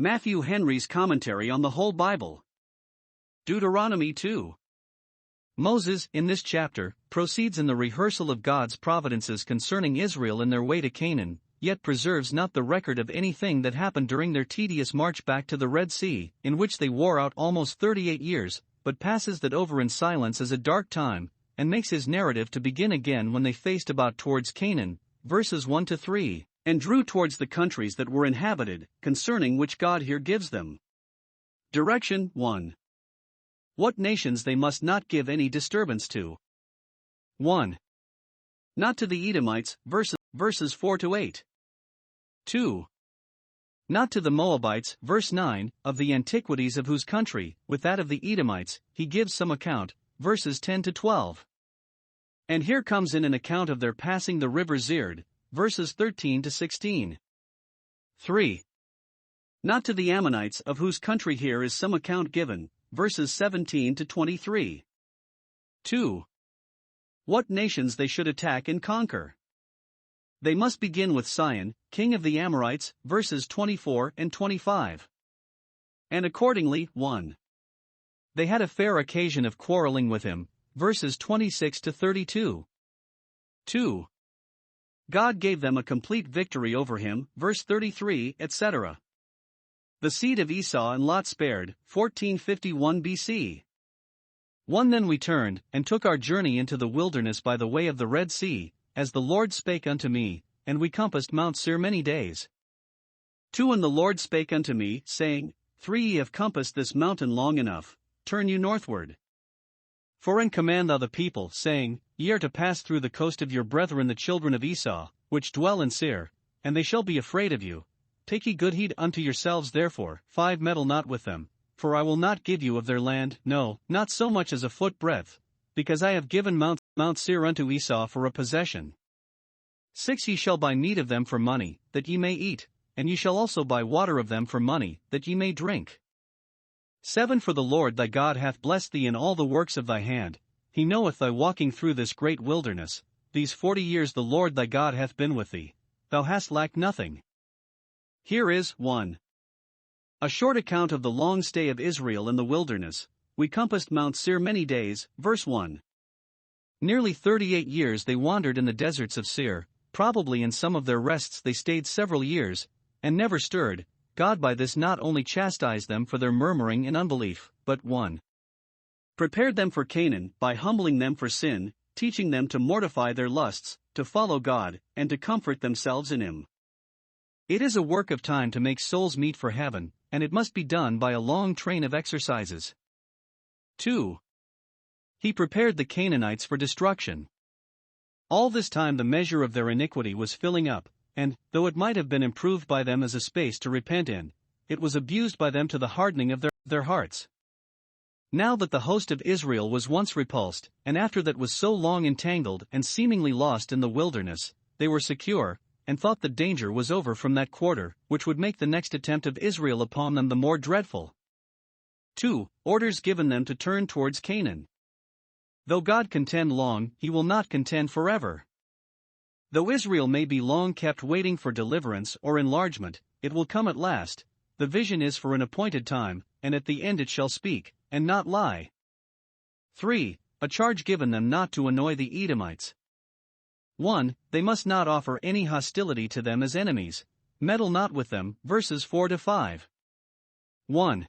Matthew Henry's Commentary on the Whole Bible. Deuteronomy 2. Moses, in this chapter, proceeds in the rehearsal of God's providences concerning Israel in their way to Canaan, yet preserves not the record of anything that happened during their tedious march back to the Red Sea, in which they wore out almost 38 years, but passes that over in silence as a dark time, and makes his narrative to begin again when they faced about towards Canaan, verses 1 to 3, and drew towards the countries that were inhabited, concerning which God here gives them direction. 1. What nations they must not give any disturbance to. 1. Not to the Edomites, verses 4 to 8. 2. Not to the Moabites, verse 9, of the antiquities of whose country, with that of the Edomites, he gives some account, verses 10 to 12. And here comes in an account of their passing the river Zerd, verses 13 to 16. 3. Not to the Ammonites, of whose country here is some account given, verses 17 to 23. 2. What nations they should attack and conquer. They must begin with Sihon, king of the Amorites, verses 24 and 25. And accordingly, 1. They had a fair occasion of quarreling with him, verses 26 to 32. 2. God gave them a complete victory over him, verse 33, etc. The seed of Esau and Lot spared, 1451 BC. 1. Then we turned, and took our journey into the wilderness by the way of the Red Sea, as the Lord spake unto me, and we compassed Mount Seir many days. 2. And the Lord spake unto me, saying, 3. Ye have compassed this mountain long enough, turn you northward. 4. And command thou the people, saying, Ye are to pass through the coast of your brethren the children of Esau, which dwell in Seir, and they shall be afraid of you. Take ye good heed unto yourselves therefore. 5. Meddle not with them, for I will not give you of their land, no, not so much as a foot breadth, because I have given Mount Seir unto Esau for a possession. 6. Ye shall buy meat of them for money, that ye may eat, and ye shall also buy water of them for money, that ye may drink. 7. For the Lord thy God hath blessed thee in all the works of thy hand, he knoweth thy walking through this great wilderness, these 40 years the Lord thy God hath been with thee, thou hast lacked nothing. Here is 1. A short account of the long stay of Israel in the wilderness. We compassed Mount Seir many days, verse 1. Nearly 38 years they wandered in the deserts of Seir, probably in some of their rests they stayed several years, and never stirred. God by this not only chastised them for their murmuring and unbelief, but 1. Prepared them for Canaan, by humbling them for sin, teaching them to mortify their lusts, to follow God, and to comfort themselves in Him. It is a work of time to make souls meet for heaven, and it must be done by a long train of exercises. 2. He prepared the Canaanites for destruction. All this time the measure of their iniquity was filling up, and, though it might have been improved by them as a space to repent in, it was abused by them to the hardening of their hearts. Now that the host of Israel was once repulsed, and after that was so long entangled and seemingly lost in the wilderness, they were secure, and thought the danger was over from that quarter, which would make the next attempt of Israel upon them the more dreadful. 2. Orders given them to turn towards Canaan. Though God contend long, he will not contend forever. Though Israel may be long kept waiting for deliverance or enlargement, it will come at last. The vision is for an appointed time, and at the end it shall speak, and not lie. 3. A charge given them not to annoy the Edomites. 1. They must not offer any hostility to them as enemies. Meddle not with them, verses 4 to 5. 1.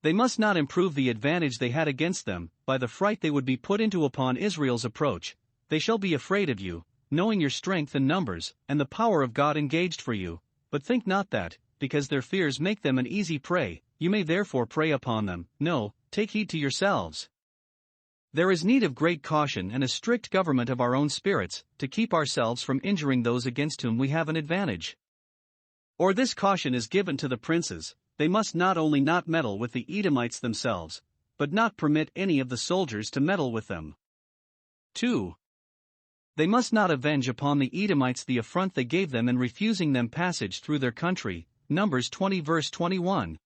They must not improve the advantage they had against them, by the fright they would be put into upon Israel's approach. They shall be afraid of you, knowing your strength and numbers, and the power of God engaged for you, but think not that, because their fears make them an easy prey, you may therefore prey upon them. No, take heed to yourselves. There is need of great caution and a strict government of our own spirits, to keep ourselves from injuring those against whom we have an advantage. Or this caution is given to the princes, they must not only not meddle with the Edomites themselves, but not permit any of the soldiers to meddle with them. 2. They must not avenge upon the Edomites the affront they gave them in refusing them passage through their country, Numbers 20 verse 21.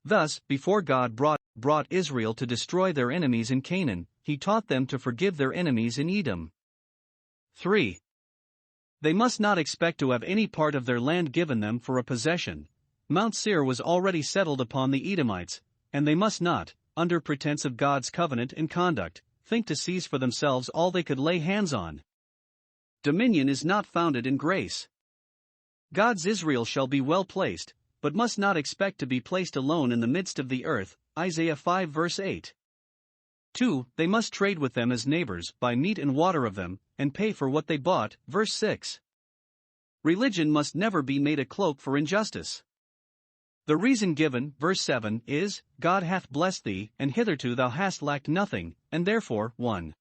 Thus, before God brought Israel to destroy their enemies in Canaan, he taught them to forgive their enemies in Edom. 3. They must not expect to have any part of their land given them for a possession. Mount Seir was already settled upon the Edomites, and they must not, under pretense of God's covenant and conduct, think to seize for themselves all they could lay hands on. Dominion is not founded in grace. God's Israel shall be well placed, but must not expect to be placed alone in the midst of the earth, Isaiah 5 verse 8. 2. They must trade with them as neighbors, buy meat and water of them, and pay for what they bought, verse 6. Religion must never be made a cloak for injustice. The reason given, verse 7, is, God hath blessed thee, and hitherto thou hast lacked nothing, and therefore, 1.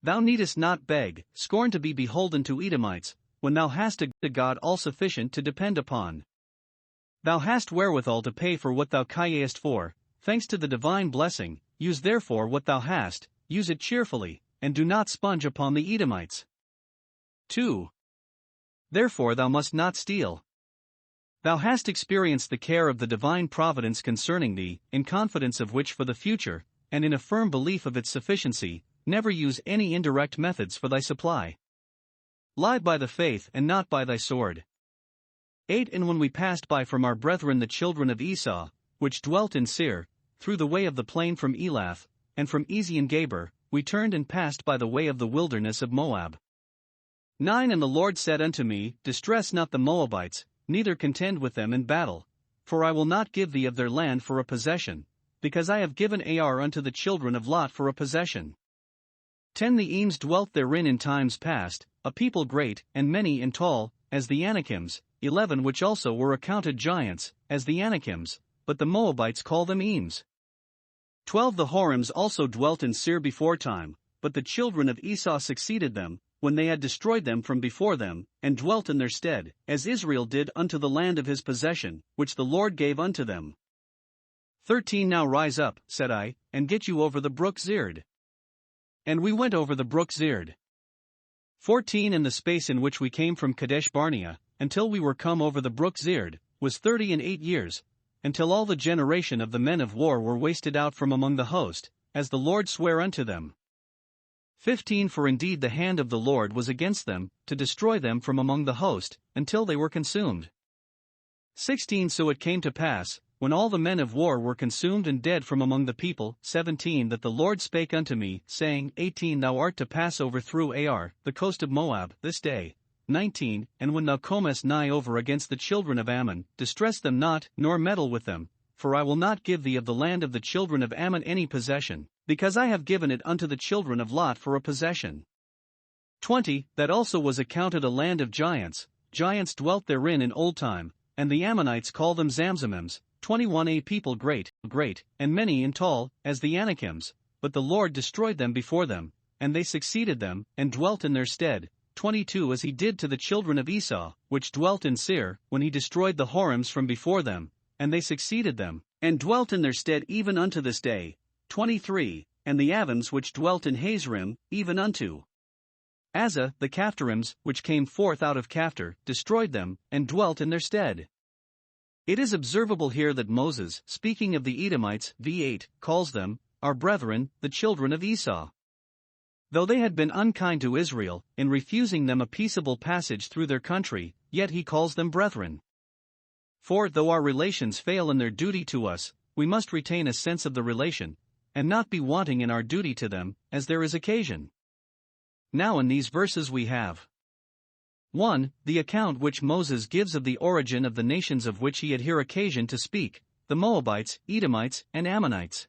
Thou needest not beg, scorn to be beholden to Edomites, when thou hast a God all-sufficient to depend upon. Thou hast wherewithal to pay for what thou cayest for, thanks to the divine blessing, use therefore what thou hast, use it cheerfully, and do not sponge upon the Edomites. 2. Therefore thou must not steal. Thou hast experienced the care of the divine providence concerning thee, in confidence of which for the future, and in a firm belief of its sufficiency, never use any indirect methods for thy supply. Lie by the faith and not by thy sword. 8. And when we passed by from our brethren the children of Esau, which dwelt in Seir, through the way of the plain from Elath, and from Ezion-Geber, we turned and passed by the way of the wilderness of Moab. 9. And the Lord said unto me, Distress not the Moabites, neither contend with them in battle, for I will not give thee of their land for a possession, because I have given Ar unto the children of Lot for a possession. 10. The Eames dwelt therein in times past, a people great, and many and tall, as the Anakims, 11 which also were accounted giants, as the Anakims, but the Moabites call them Eames. 12. The Horims also dwelt in Seir before time, but the children of Esau succeeded them, when they had destroyed them from before them, and dwelt in their stead, as Israel did unto the land of his possession, which the Lord gave unto them. 13. Now rise up, said I, and get you over the brook Zerd. And we went over the brook Zerd. 14. And the space in which we came from Kadesh Barnea, until we were come over the brook Zerd, was 38 years, until all the generation of the men of war were wasted out from among the host, as the Lord sware unto them. 15. For indeed the hand of the Lord was against them, to destroy them from among the host, until they were consumed. 16. So it came to pass, when all the men of war were consumed and dead from among the people, 17. That the Lord spake unto me, saying, 18. Thou art to pass over through Ar, the coast of Moab, this day. 19. And when thou comest nigh over against the children of Ammon, distress them not, nor meddle with them, for I will not give thee of the land of the children of Ammon any possession, because I have given it unto the children of Lot for a possession. 20. That also was accounted a land of giants, giants dwelt therein in old time, and the Ammonites call them Zamzamims. 21. A people great, and many and tall, as the Anakims, but the Lord destroyed them before them, and they succeeded them, and dwelt in their stead. 22. As he did to the children of Esau, which dwelt in Seir, when he destroyed the Horims from before them, and they succeeded them, and dwelt in their stead even unto this day. 23. And the Avims which dwelt in Hazrim, even unto Asa, the Caphtorims, which came forth out of Caphtor, destroyed them, and dwelt in their stead. It is observable here that Moses, speaking of the Edomites, v8, calls them, our brethren, the children of Esau. Though they had been unkind to Israel, in refusing them a peaceable passage through their country, yet he calls them brethren. For, though our relations fail in their duty to us, we must retain a sense of the relation, and not be wanting in our duty to them, as there is occasion. Now in these verses we have 1. The account which Moses gives of the origin of the nations of which he had here occasion to speak, the Moabites, Edomites, and Ammonites.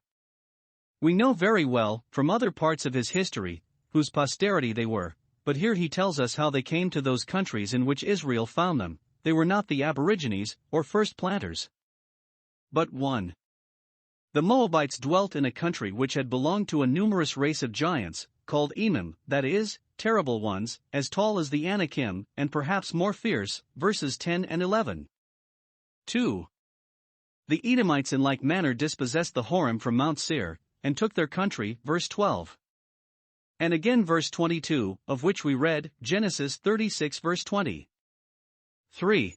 We know very well, from other parts of his history, whose posterity they were, but here he tells us how they came to those countries in which Israel found them. They were not the aborigines, or first planters. But 1. The Moabites dwelt in a country which had belonged to a numerous race of giants, called Emim, that is, terrible ones, as tall as the Anakim, and perhaps more fierce, verses 10 and 11. 2. The Edomites in like manner dispossessed the Horim from Mount Seir, and took their country, verse 12. And again verse 22, of which we read, Genesis 36 verse 20. 3.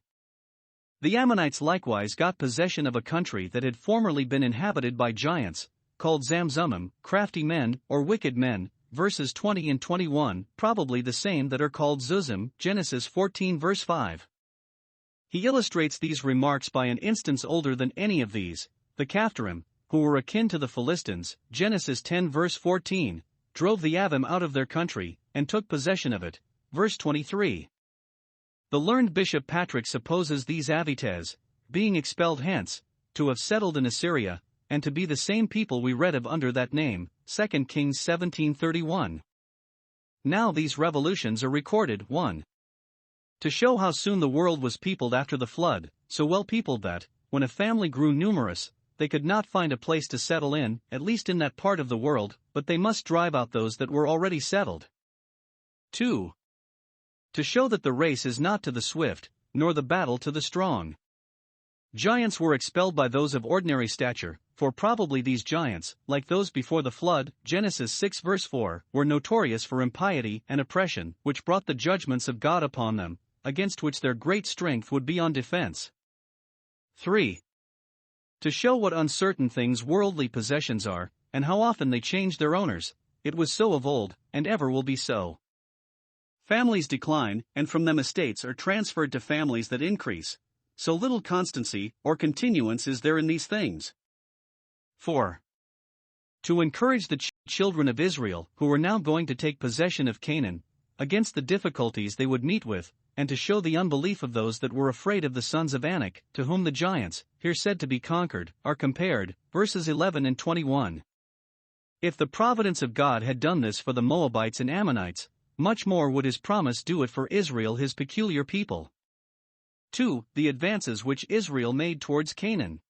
The Ammonites likewise got possession of a country that had formerly been inhabited by giants, called Zamzummim, crafty men, or wicked men, verses 20 and 21, probably the same that are called Zuzim, Genesis 14 verse 5. He illustrates these remarks by an instance older than any of these. The Caphtharim, who were akin to the Philistines, Genesis 10 verse 14, drove the Avim out of their country, and took possession of it. Verse 23. The learned Bishop Patrick supposes these Avites, being expelled hence, to have settled in Assyria, and to be the same people we read of under that name, 2 Kings 17:31. Now these revolutions are recorded, 1. To show how soon the world was peopled after the flood, so well peopled that, when a family grew numerous, they could not find a place to settle in, at least in that part of the world, but they must drive out those that were already settled. 2. To show that the race is not to the swift, nor the battle to the strong. Giants were expelled by those of ordinary stature, for probably these giants, like those before the flood, Genesis 6 verse 4, were notorious for impiety and oppression, which brought the judgments of God upon them, against which their great strength would be on defense. 3. To show what uncertain things worldly possessions are, and how often they change their owners. It was so of old, and ever will be so. Families decline, and from them estates are transferred to families that increase. So little constancy or continuance is there in these things. 4. To encourage the children of Israel, who were now going to take possession of Canaan, against the difficulties they would meet with, and to show the unbelief of those that were afraid of the sons of Anak, to whom the giants, here said to be conquered, are compared, verses 11 and 21. If the providence of God had done this for the Moabites and Ammonites, much more would his promise do it for Israel, his peculiar people. 2. The advances which Israel made towards Canaan.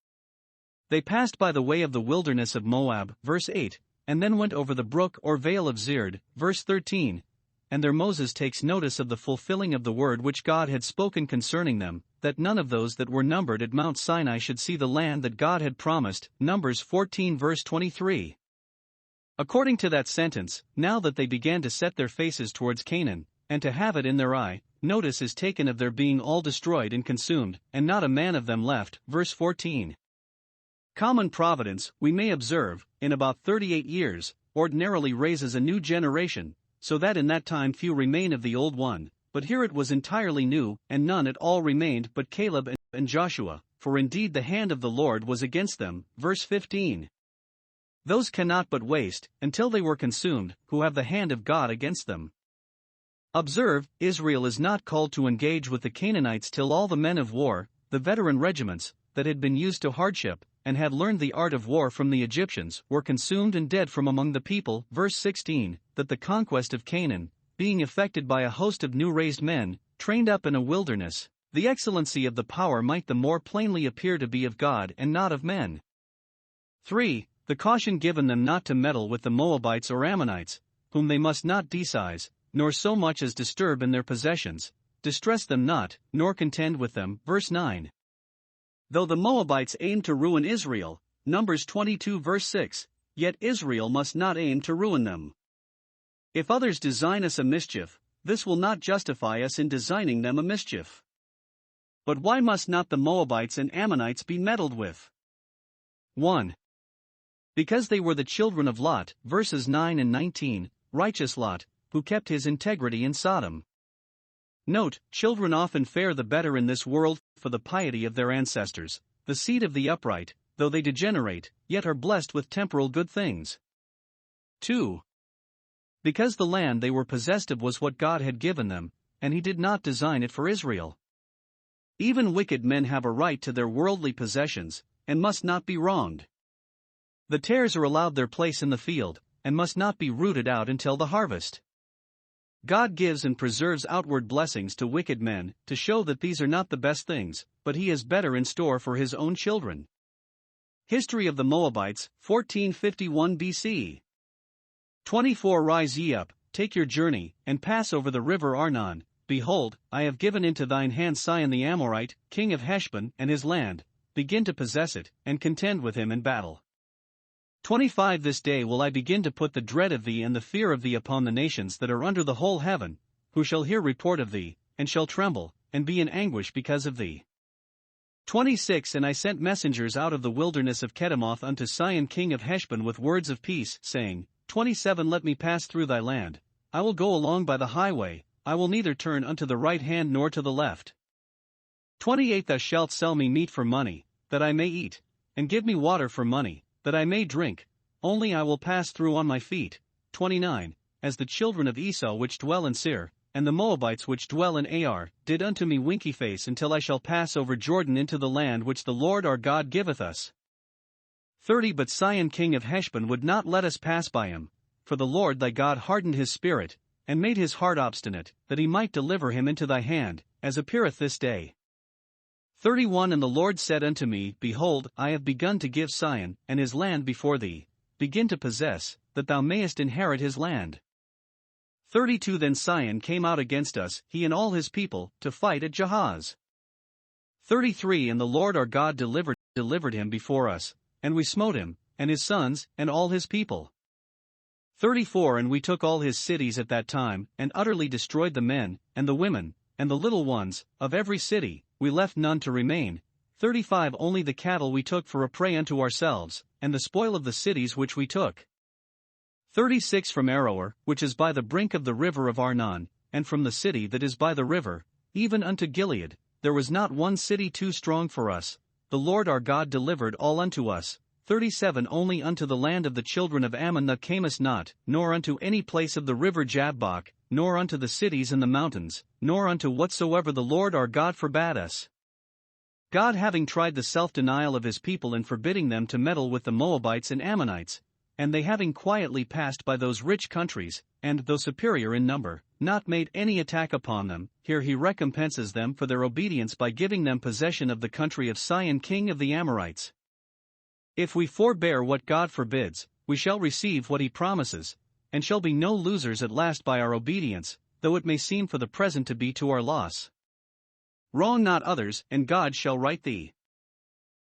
They passed by the way of the wilderness of Moab, verse 8, and then went over the brook or vale of Zered, verse 13. And there Moses takes notice of the fulfilling of the word which God had spoken concerning them, that none of those that were numbered at Mount Sinai should see the land that God had promised, Numbers 14 verse 23. According to that sentence, now that they began to set their faces towards Canaan, and to have it in their eye, notice is taken of their being all destroyed and consumed, and not a man of them left, verse 14. Common providence, we may observe, in about 38 years, ordinarily raises a new generation, so that in that time few remain of the old one, but here it was entirely new, and none at all remained but Caleb and Joshua, for indeed the hand of the Lord was against them, verse 15. Those cannot but waste, until they were consumed, who have the hand of God against them. Observe, Israel is not called to engage with the Canaanites till all the men of war, the veteran regiments, that had been used to hardship, and had learned the art of war from the Egyptians, were consumed and dead from among the people, verse 16, that the conquest of Canaan, being effected by a host of new-raised men, trained up in a wilderness, the excellency of the power might the more plainly appear to be of God and not of men. 3. The caution given them not to meddle with the Moabites or Ammonites, whom they must not desize, nor so much as disturb in their possessions, distress them not, nor contend with them, verse 9. Though the Moabites aimed to ruin Israel, Numbers 22 verse 6, yet Israel must not aim to ruin them. If others design us a mischief, this will not justify us in designing them a mischief. But why must not the Moabites and Ammonites be meddled with? 1. Because they were the children of Lot, verses 9 and 19, righteous Lot, who kept his integrity in Sodom. Note, children often fare the better in this world for the piety of their ancestors. The seed of the upright, though they degenerate, yet are blessed with temporal good things. 2. Because the land they were possessed of was what God had given them, and he did not design it for Israel. Even wicked men have a right to their worldly possessions, and must not be wronged. The tares are allowed their place in the field, and must not be rooted out until the harvest. God gives and preserves outward blessings to wicked men, to show that these are not the best things, but he has better in store for his own children. History of the Moabites, 1451 BC. 24 Rise ye up, take your journey, and pass over the river Arnon. Behold, I have given into thine hand Sihon the Amorite, king of Heshbon, and his land. Begin to possess it, and contend with him in battle. 25 This day will I begin to put the dread of thee and the fear of thee upon the nations that are under the whole heaven, who shall hear report of thee, and shall tremble, and be in anguish because of thee. 26 And I sent messengers out of the wilderness of Kedemoth unto Sihon king of Heshbon with words of peace, saying, 27 Let me pass through thy land, I will go along by the highway, I will neither turn unto the right hand nor to the left. 28 Thou shalt sell me meat for money, that I may eat, and give me water for money, that I may drink, only I will pass through on my feet. 29 As the children of Esau which dwell in Seir, and the Moabites which dwell in Ar, did unto me winky face until I shall pass over Jordan into the land which the Lord our God giveth us. 30 But Sihon king of Heshbon would not let us pass by him, for the Lord thy God hardened his spirit, and made his heart obstinate, that he might deliver him into thy hand, as appeareth this day. 31 And the Lord said unto me, Behold, I have begun to give Sihon and his land before thee, begin to possess, that thou mayest inherit his land. 32 Then Sihon came out against us, he and all his people, to fight at Jahaz. 33 And the Lord our God delivered him before us, and we smote him, and his sons, and all his people. 34 And we took all his cities at that time, and utterly destroyed the men, and the women, and the little ones, of every city, we left none to remain. 35 Only the cattle we took for a prey unto ourselves, and the spoil of the cities which we took. 36 From Aroer, which is by the brink of the river of Arnon, and from the city that is by the river, even unto Gilead, there was not one city too strong for us, the Lord our God delivered all unto us. 37 Only unto the land of the children of Ammon thou camest not, nor unto any place of the river Jabbok, nor unto the cities in the mountains, nor unto whatsoever the Lord our God forbade us. God having tried the self-denial of his people in forbidding them to meddle with the Moabites and Ammonites, and they having quietly passed by those rich countries, and though superior in number, not made any attack upon them, here he recompenses them for their obedience by giving them possession of the country of Sihon king of the Amorites. If we forbear what God forbids, we shall receive what he promises, and shall be no losers at last by our obedience, though it may seem for the present to be to our loss. Wrong not others, and God shall right thee.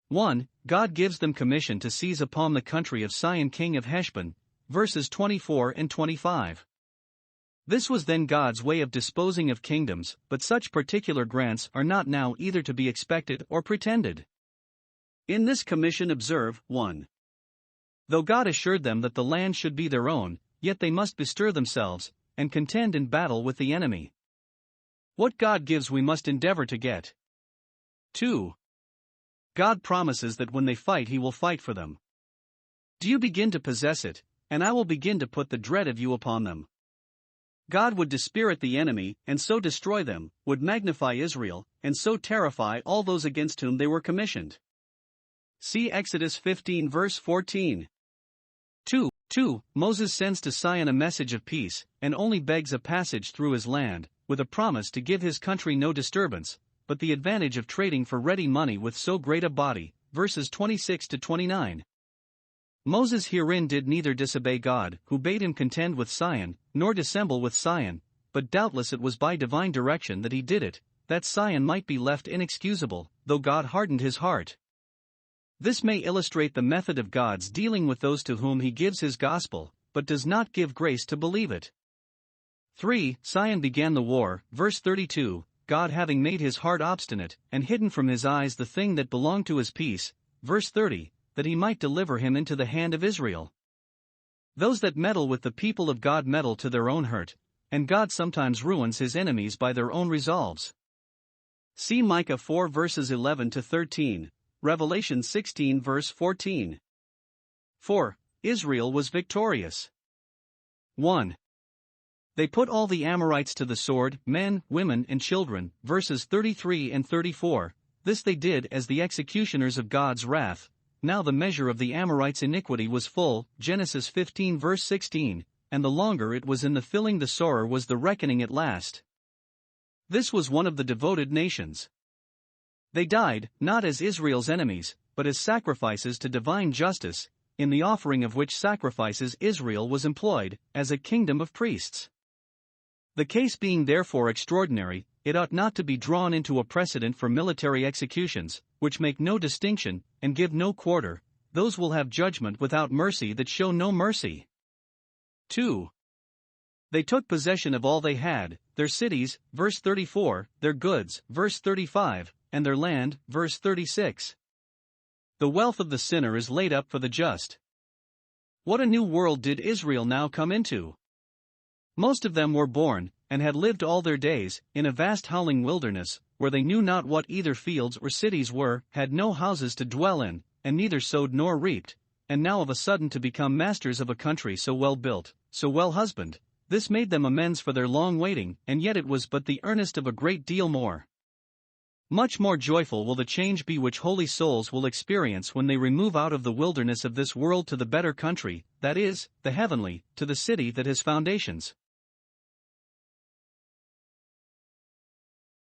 1. God gives them commission to seize upon the country of Sihon king of Heshbon, verses 24 and 25. This was then God's way of disposing of kingdoms, but such particular grants are not now either to be expected or pretended. In this commission observe, 1. Though God assured them that the land should be their own, yet they must bestir themselves, and contend in battle with the enemy. What God gives we must endeavor to get. 2. God promises that when they fight he will fight for them. Do you begin to possess it, and I will begin to put the dread of you upon them. God would dispirit the enemy, and so destroy them, would magnify Israel, and so terrify all those against whom they were commissioned. See Exodus 15 verse 14. 2. Moses sends to Sihon a message of peace, and only begs a passage through his land, with a promise to give his country no disturbance, but the advantage of trading for ready money with so great a body, verses 26 to 29. Moses herein did neither disobey God, who bade him contend with Sihon, nor dissemble with Sihon, but doubtless it was by divine direction that he did it, that Sihon might be left inexcusable, though God hardened his heart. This may illustrate the method of God's dealing with those to whom he gives his gospel, but does not give grace to believe it. 3. Sihon began the war, verse 32, God having made his heart obstinate, and hidden from his eyes the thing that belonged to his peace, verse 30, that he might deliver him into the hand of Israel. Those that meddle with the people of God meddle to their own hurt, and God sometimes ruins his enemies by their own resolves. See Micah 4 verses 11 to 13, Revelation 16 verse 14. 4. Israel was victorious. 1. They put all the Amorites to the sword, men, women, and children, verses 33 and 34, this they did as the executioners of God's wrath. Now the measure of the Amorites' iniquity was full, Genesis 15 verse 16, and the longer it was in the filling the sorer was the reckoning at last. This was one of the devoted nations. They died, not as Israel's enemies, but as sacrifices to divine justice, in the offering of which sacrifices Israel was employed, as a kingdom of priests. The case being therefore extraordinary, it ought not to be drawn into a precedent for military executions, which make no distinction, and give no quarter. Those will have judgment without mercy that show no mercy. 2. They took possession of all they had, their cities, verse 34, their goods, verse 35, and their land, verse 36. The wealth of the sinner is laid up for the just. What a new world did Israel now come into! Most of them were born, and had lived all their days, in a vast howling wilderness, where they knew not what either fields or cities were, had no houses to dwell in, and neither sowed nor reaped, and now of a sudden to become masters of a country so well built, so well husbanded, this made them amends for their long waiting, and yet it was but the earnest of a great deal more. Much more joyful will the change be which holy souls will experience when they remove out of the wilderness of this world to the better country, that is, the heavenly, to the city that has foundations.